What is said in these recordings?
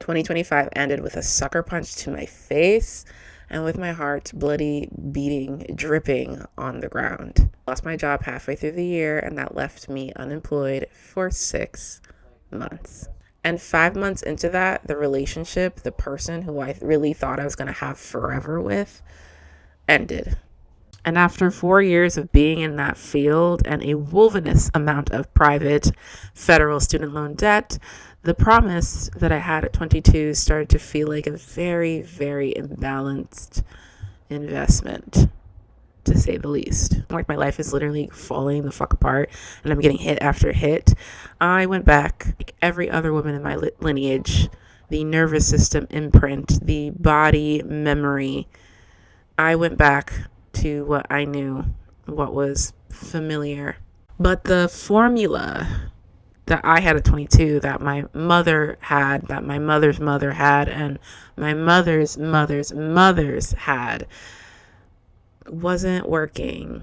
2025 ended with a sucker punch to my face and with my heart bloody, beating, dripping on the ground. Lost my job halfway through the year, and that left me unemployed for 6 months. And 5 months into that, the relationship, the person who I really thought I was going to have forever with, ended. And after 4 years of being in that field and a wolvenous amount of private federal student loan debt, the promise that I had at 22 started to feel like a very, very imbalanced investment, to say the least. Like my life is literally falling the fuck apart and I'm getting hit after hit. I went back, like every other woman in my lineage, the nervous system imprint, the body memory. I went back to what I knew, what was familiar. But the formula that I had at 22, that my mother had, that my mother's mother had, and my mother's mother's mothers had, wasn't working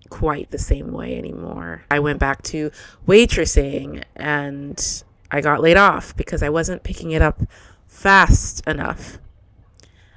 quite the same way anymore. I went back to waitressing and I got laid off because I wasn't picking it up fast enough.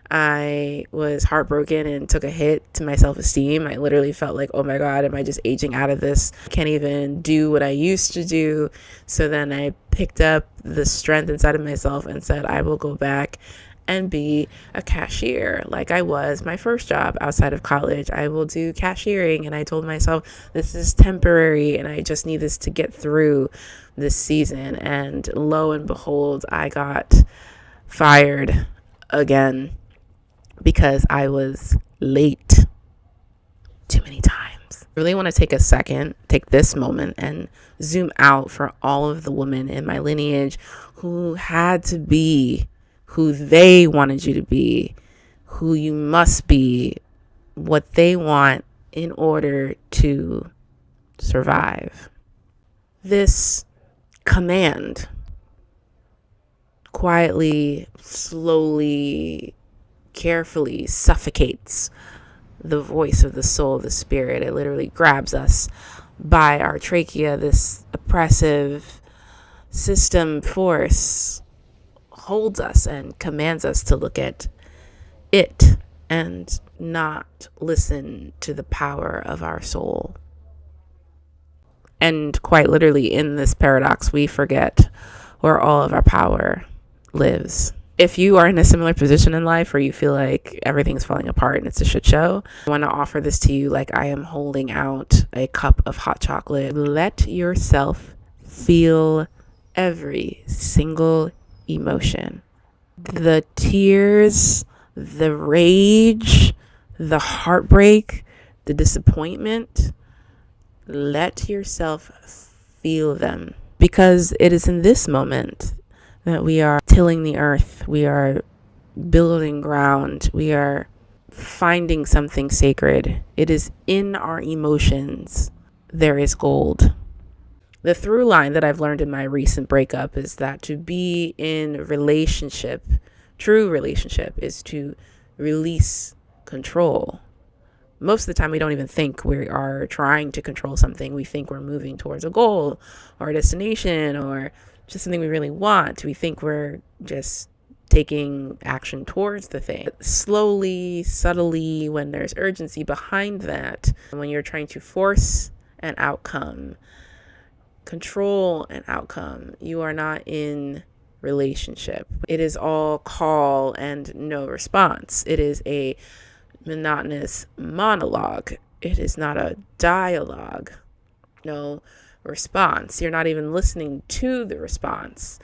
I was heartbroken and took a hit to my self-esteem. I literally felt like, oh my God, am I just aging out of this? I can't even do what I used to do. So then I picked up the strength inside of myself and said, I will go back and be a cashier like I was my first job outside of college. I will do cashiering. And I told myself, this is temporary and I just need this to get through this season. And lo and behold, I got fired again because I was late too many times. I really want to take a second, take this moment and zoom out for all of the women in my lineage who had to be who they wanted you to be, who you must be, what they want in order to survive. This command quietly, slowly, carefully suffocates the voice of the soul, the spirit. It literally grabs us by our trachea. This oppressive system force holds us and commands us to look at it and not listen to the power of our soul. And quite literally in this paradox, we forget where all of our power lives. If you are in a similar position in life where you feel like everything's falling apart and it's a shit show, I want to offer this to you like I am holding out a cup of hot chocolate. Let yourself feel every single emotion. The tears, the rage, the heartbreak, the disappointment. Let yourself feel them, because it is in this moment that we are tilling the earth, we are building ground, we are finding something sacred. It is in our emotions there is gold. The through line that I've learned in my recent breakup is that to be in relationship, true relationship, is to release control. Most of the time we don't even think we are trying to control something. We think we're moving towards a goal or a destination or just something we really want. We think we're just taking action towards the thing. Slowly, subtly, when there's urgency behind that, when you're trying to force an outcome, control an outcome, you are not in relationship. It is all call and no response. It is a monotonous monologue. It is not a dialogue. No response. You're not even listening to the response,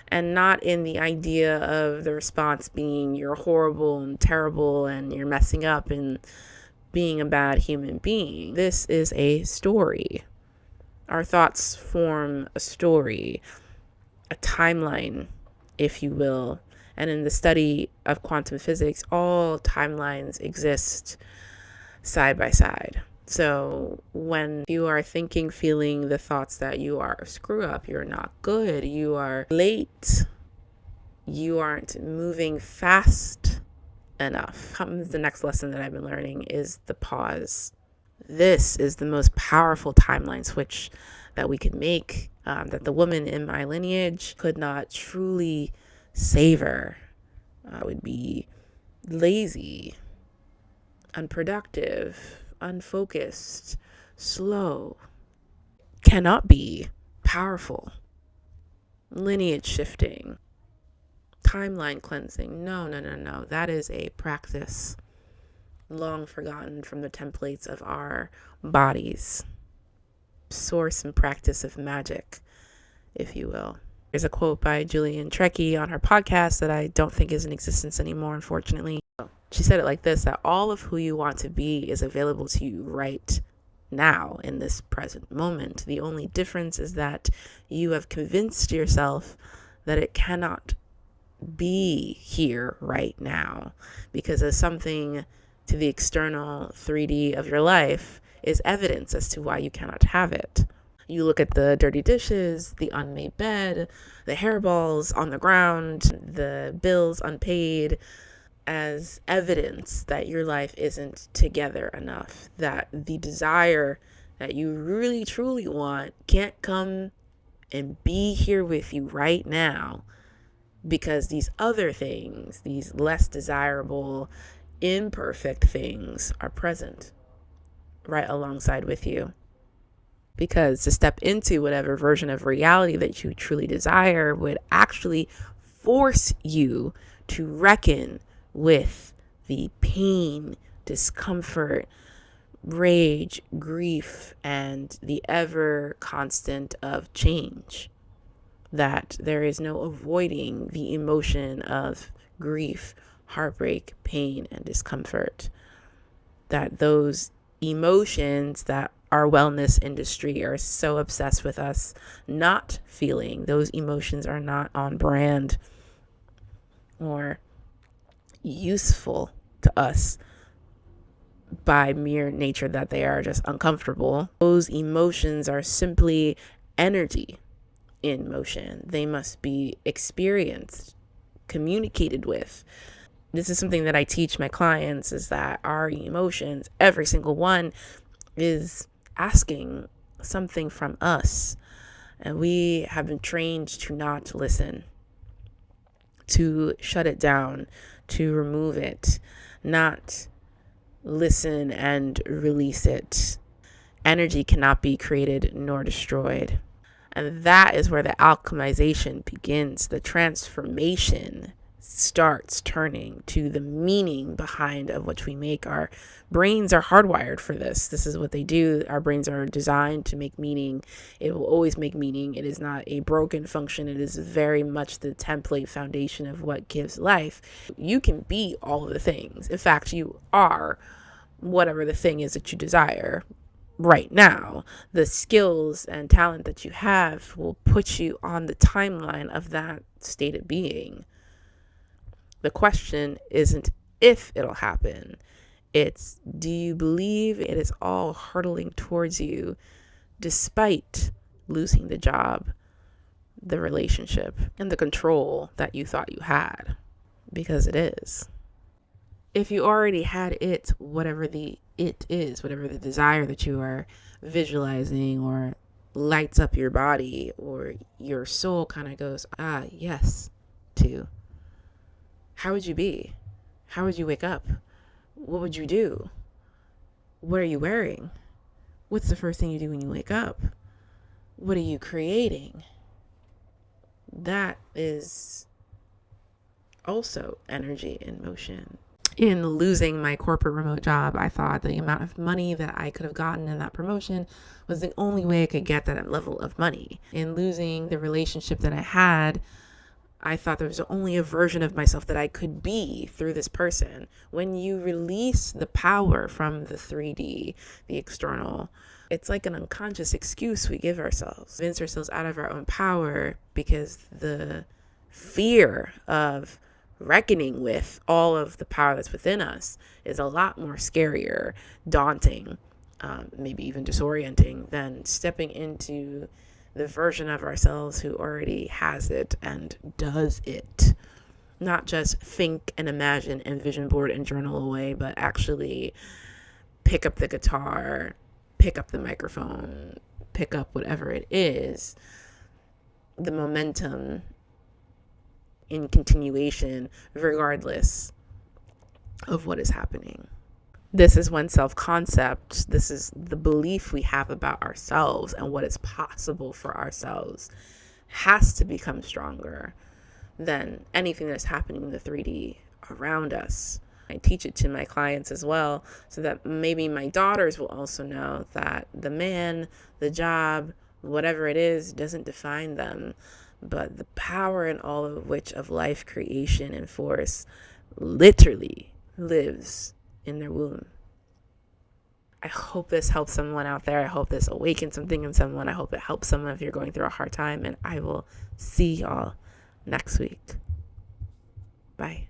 and not in the idea of the response being you're horrible and terrible and you're messing up and being a bad human being. This is a story. Our thoughts form a story, a timeline, if you will. And in the study of quantum physics, all timelines exist side by side. So when you are thinking, feeling the thoughts that you are a screw up, you're not good, you are late, you aren't moving fast enough, comes the next lesson that I've been learning is the pause. This is the most powerful timeline switch that we could make, that the woman in my lineage could not truly savor. Would be lazy, unproductive, unfocused, slow, cannot be powerful, lineage shifting, timeline cleansing. No. That is a practice long forgotten from the templates of our bodies. Source and practice of magic, if you will. There's a quote by Julian Trekkie on her podcast that I don't think is in existence anymore, unfortunately. She said it like this, that all of who you want to be is available to you right now in this present moment. The only difference is that you have convinced yourself that it cannot be here right now, because as something to the external 3D of your life is evidence as to why you cannot have it. You look at the dirty dishes, the unmade bed, the hairballs on the ground, the bills unpaid, as evidence that your life isn't together enough, that the desire that you really truly want can't come and be here with you right now, because these other things, these less desirable, imperfect things, are present right alongside with you. Because to step into whatever version of reality that you truly desire would actually force you to reckon with the pain, discomfort, rage, grief, and the ever constant of change. That there is no avoiding the emotion of grief, heartbreak, pain, and discomfort. That those emotions that our wellness industry are so obsessed with us not feeling, those emotions are not on brand or useful to us by mere nature that they are just uncomfortable. Those emotions are simply energy in motion. They must be experienced, communicated with. This is something that I teach my clients, is that our emotions, every single one, is asking something from us. And we have been trained to not listen, to shut it down, to remove it, not listen and release it. Energy cannot be created nor destroyed. And that is where the alchemization begins. The transformation starts turning to the meaning behind of which we make. Our brains are hardwired for this. This is what they do. Our brains are designed to make meaning. It will always make meaning. It is not a broken function. It is very much the template foundation of what gives life. You can be all of the things. In fact, you are whatever the thing is that you desire right now. The skills and talent that you have will put you on the timeline of that state of being. The question isn't if it'll happen. It's, do you believe it is all hurtling towards you despite losing the job, the relationship, and the control that you thought you had? Because it is. If you already had it, whatever the it is, whatever the desire that you are visualizing or lights up your body or your soul kind of goes, yes, to, how would you be? How would you wake up? What would you do? What are you wearing? What's the first thing you do when you wake up? What are you creating? That is also energy in motion. In losing my corporate remote job, I thought the amount of money that I could have gotten in that promotion was the only way I could get that level of money. In losing the relationship that I had, I thought there was only a version of myself that I could be through this person. When you release the power from the 3D, the external, it's like an unconscious excuse we give ourselves. Convince ourselves out of our own power because the fear of reckoning with all of the power that's within us is a lot more scarier, daunting, maybe even disorienting than stepping into the version of ourselves who already has it and does it. Not just think and imagine and vision board and journal away, but actually pick up the guitar, pick up the microphone, pick up whatever it is, the momentum in continuation, regardless of what is happening. This is when self-concept, this is the belief we have about ourselves and what is possible for ourselves, has to become stronger than anything that's happening in the 3D around us. I teach it to my clients as well, so that maybe my daughters will also know that the man, the job, whatever it is, doesn't define them, but the power and all of which of life creation and force literally lives in their womb. I hope this helps someone out there. I hope this awakens something in someone. I hope it helps someone if you're going through a hard time. And I will see y'all next week. Bye.